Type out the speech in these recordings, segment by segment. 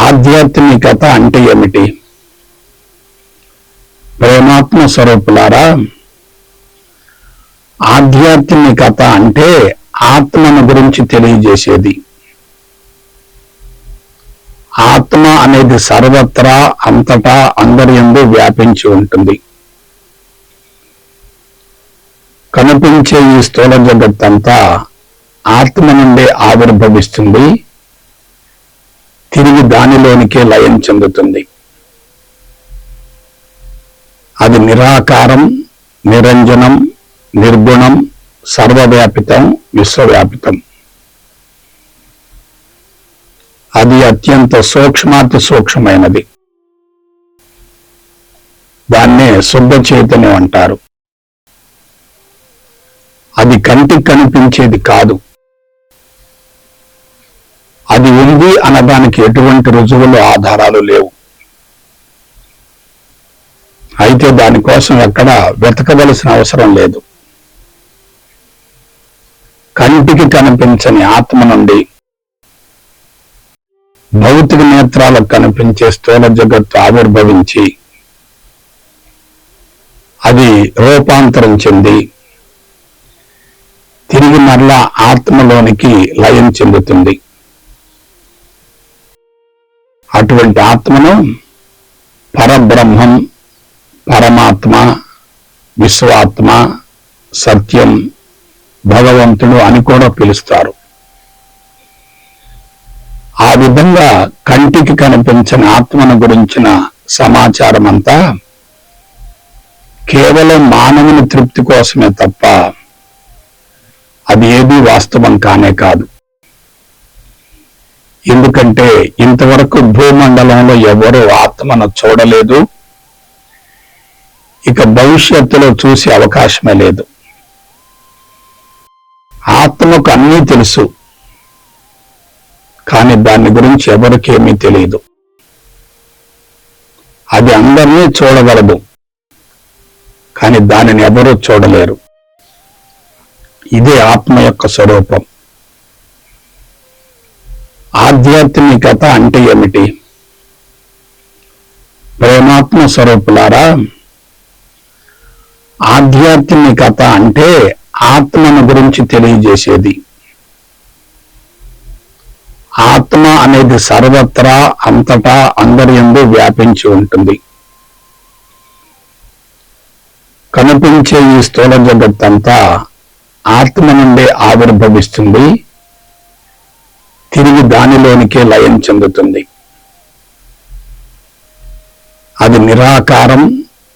ఆధ్యాత్మికత అంటే ఏమిటి? ప్రేమాత్మ స్వరూపులారా, ఆధ్యాత్మికత అంటే ఆత్మను గురించి తెలియజేసేది. ఆత్మ అనేది సర్వత్రా అంతటా అందరి యందు వ్యాపించి ఉంటుంది. కనిపించే ఈ స్థూల జగత్తంతా ఆత్మ నుండే ఆవిర్భవిస్తుంది, తిరిగి దానిలోనికే లయం చెందుతుంది. అది నిరాకారం, నిరంజనం, నిర్గుణం, సర్వవ్యాపితం, విశ్వవ్యాపితం. అది అత్యంత సూక్ష్మాతి సూక్ష్మమైనది. దాన్నే శుద్ధ చైతన్యం అంటారు. అది కంటికి కనిపించేది కాదు. అది ఉంది అనడానికి ఎటువంటి రుజువులు, ఆధారాలు లేవు. అయితే దానికోసం ఎక్కడ వెతకవలసిన అవసరం లేదు. కంటికి కనిపించని ఆత్మ నుండి భౌతిక నేత్రాలకు కనిపించే స్థూల జగత్తు ఆవిర్భవించి అది రూపాంతరం చెంది తిరిగి మరలా ఆత్మలోనికి లయం చెందుతుంది. అటువంటి ఆత్మను పరబ్రహ్మం, పరమాత్మ, విశ్వాత్మ, సత్యం, భగవంతుడు అని కూడా పిలుస్తారు. ఆ విధంగా కంటికి కనిపించని ఆత్మను గురించిన సమాచారం అంతా కేవలం మానవుని తృప్తి కోసమే తప్ప అది ఏదీ వాస్తవం కానే కాదు. ఎందుకంటే ఇంతవరకు భూమండలంలో ఎవరూ ఆత్మను చూడలేదు, ఇక భవిష్యత్తులో చూసే అవకాశమే లేదు. ఆత్మకు అన్నీ తెలుసు, కానీ దాని గురించి ఎవరికేమీ తెలియదు. అది అందరినీ చూడగలదు, కానీ దానిని ఎవరూ చూడలేరు. ఇదే ఆత్మ యొక్క స్వరూపం. ఆధ్యాత్మికత అంటే ఏమిటి? ప్రేమాత్మ స్వరూపులారా, ఆధ్యాత్మికత అంటే ఆత్మను గురించి తెలియజేసేది. ఆత్మ అనేది సర్వత్రా అంతటా అందరి యందు వ్యాపించి ఉంటుంది. కనిపించే ఈ స్థూల జగత్తంతా ఆత్మ నుండే ఆవిర్భవిస్తుంది, తిరిగి దానిలోనికే లయం చెందుతుంది. అది నిరాకారం,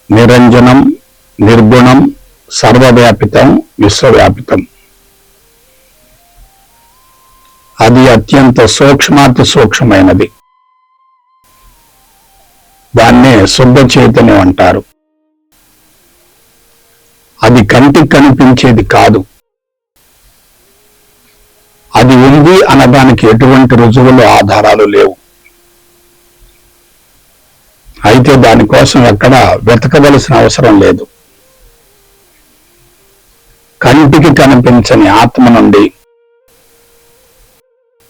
నిరంజనం, నిర్గుణం, సర్వవ్యాపితం, విశ్వవ్యాపితం. అది అత్యంత సూక్ష్మాతి సూక్ష్మమైనది. దాన్నే శుద్ధ చైతన్యం అంటారు. అది కంటికి కనిపించేది కాదు. అది ఉంది అనడానికి ఎటువంటి రుజువులు, ఆధారాలు లేవు. అయితే దానికోసం ఎక్కడ వెతకవలసిన అవసరం లేదు. కంటికి కనిపించని ఆత్మ నుండి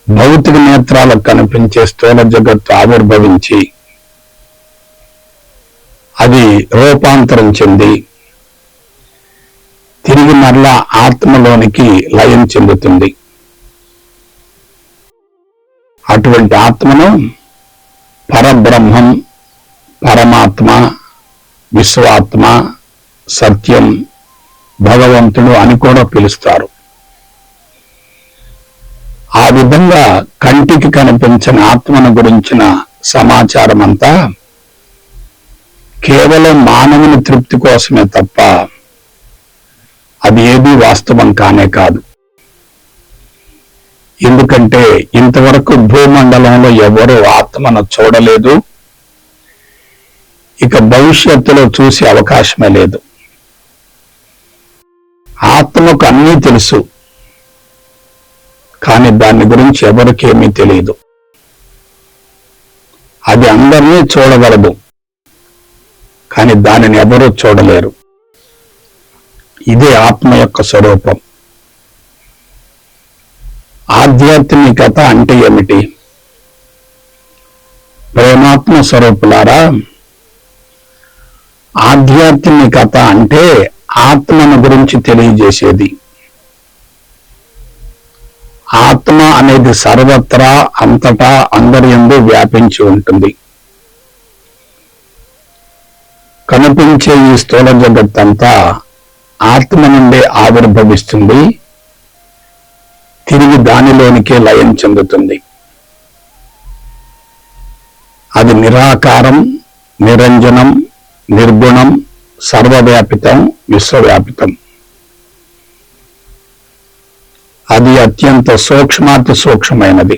భౌతిక నేత్రాలకు కనిపించే స్థూల జగత్తు ఆవిర్భవించి అది రూపాంతరం చెంది తిరిగి మరలా ఆత్మలోనికి లయం చెందుతుంది. అటువంటి ఆత్మను పరబ్రహ్మం, పరమాత్మ, విశ్వాత్మ, సత్యం, భగవంతుడు అని కూడా పిలుస్తారు. ఆ విధంగా కంటికి కనిపించని ఆత్మను గురించిన సమాచారం అంతా కేవలం మానవుని తృప్తి కోసమే తప్ప అది ఏదీ వాస్తవం కానే కాదు. ఎందుకంటే ఇంతవరకు భూమండలంలో ఎవరూ ఆత్మను చూడలేదు, ఇక భవిష్యత్తులో చూసే అవకాశమే లేదు. ఆత్మకు అన్నీ తెలుసు, కానీ దాని గురించి ఎవరికేమీ తెలియదు. అది అందరినీ చూడగలదు, కానీ దానిని ఎవరూ చూడలేరు. ఇదే ఆత్మ యొక్క స్వరూపం. ఆధ్యాత్మికత అంటే ఏమిటి? ప్రేమాత్మ స్వరూపులారా, ఆధ్యాత్మికత అంటే ఆత్మను గురించి తెలియజేసేది. ఆత్మ అనేది సర్వత్రా, అంతటా, అందరి యందు వ్యాపించి ఉంటుంది. కనిపించే ఈ స్థూల జగత్తంతా ఆత్మ నుండే ఆవిర్భవిస్తుంది, తిరిగి దానిలోనికే లయం చెందుతుంది. అది నిరాకారం, నిరంజనం, నిర్గుణం, సర్వవ్యాపితం, విశ్వవ్యాపితం. అది అత్యంత సూక్ష్మాతి సూక్ష్మమైనది.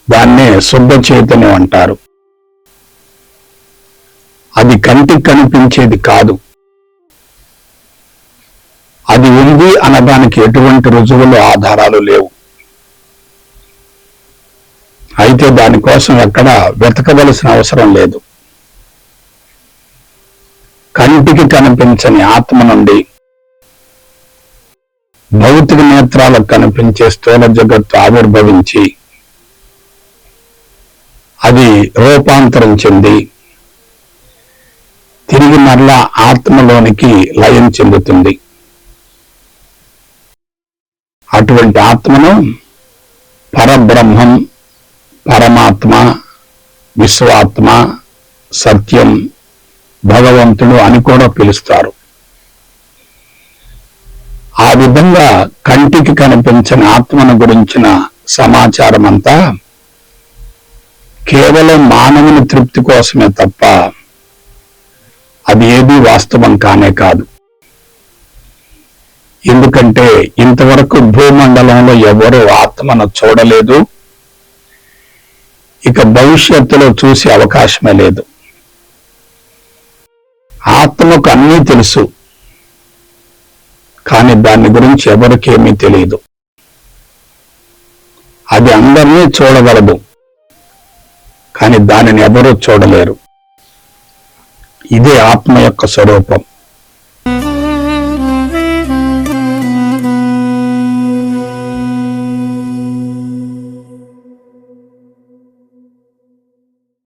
దాన్నే శుద్ధ చైతన్యం అంటారు. అది కంటికి కనిపించేది కాదు. అది ఉంది అనడానికి ఎటువంటి రుజువులు, ఆధారాలు లేవు. అయితే దానికోసం ఎక్కడ వెతకవలసిన అవసరం లేదు. కంటికి కనిపించని ఆత్మ నుండి భౌతిక నేత్రాలకు కనిపించే స్థూల జగత్తు ఆవిర్భవించి అది రూపాంతరం చెంది తిరిగి మరలా ఆత్మలోనికి లయం చెందుతుంది. అటువంటి ఆత్మను పరబ్రహ్మం, పరమాత్మ, విశ్వాత్మ, సత్యం, భగవంతుడు అని కూడా పిలుస్తారు. ఆ విధంగా కంటికి కనిపించని ఆత్మను గురించిన సమాచారం అంతా కేవలం మానవుని తృప్తి కోసమే తప్ప అది ఏదీ వాస్తవం కానే కాదు. ఎందుకంటే ఇంతవరకు భూమండలంలో ఎవరూ ఆత్మను చూడలేదు, ఇక భవిష్యత్తులో చూసే అవకాశమే లేదు. ఆత్మకు అన్నీ తెలుసు, కానీ దాని గురించి ఎవరికేమీ తెలియదు. అది అందరినీ చూడగలదు, కానీ దానిని ఎవరూ చూడలేరు. ఇదే ఆత్మ యొక్క స్వరూపం.